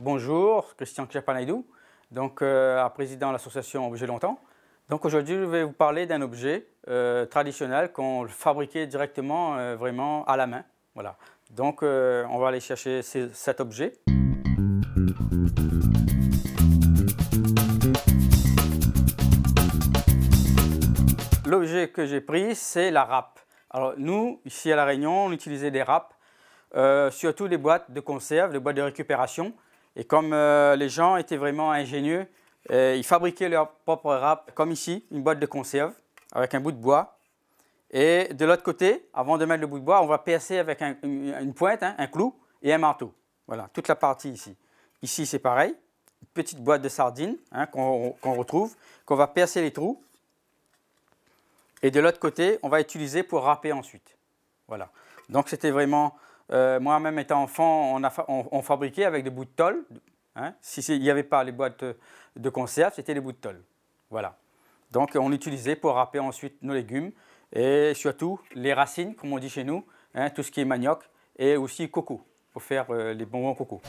Bonjour, Christian Kjapanaidou, président de l'association Objet Longtemps. Donc aujourd'hui, je vais vous parler d'un objet traditionnel qu'on fabriquait directement, vraiment à la main. Voilà. Donc on va aller chercher cet objet. L'objet que j'ai pris, c'est la râpe. Alors nous, ici à La Réunion, on utilisait des râpes, surtout les boîtes de conserve, les boîtes de récupération. Et comme les gens étaient vraiment ingénieux, ils fabriquaient leur propre râpe, comme ici, une boîte de conserve avec un bout de bois. Et de l'autre côté, avant de mettre le bout de bois, on va percer avec une pointe, un clou et un marteau. Voilà, toute la partie ici. Ici, c'est pareil, une petite boîte de sardines qu'on retrouve, qu'on va percer les trous. Et de l'autre côté, on va utiliser pour râper ensuite. Voilà. Donc c'était vraiment, moi-même étant enfant, on fabriquait avec des bouts de tôle. Il n'y avait pas les boîtes de conserve, c'était des bouts de tôle. Voilà. Donc on utilisait pour râper ensuite nos légumes et surtout les racines, comme on dit chez nous, tout ce qui est manioc et aussi coco, pour faire les bonbons coco.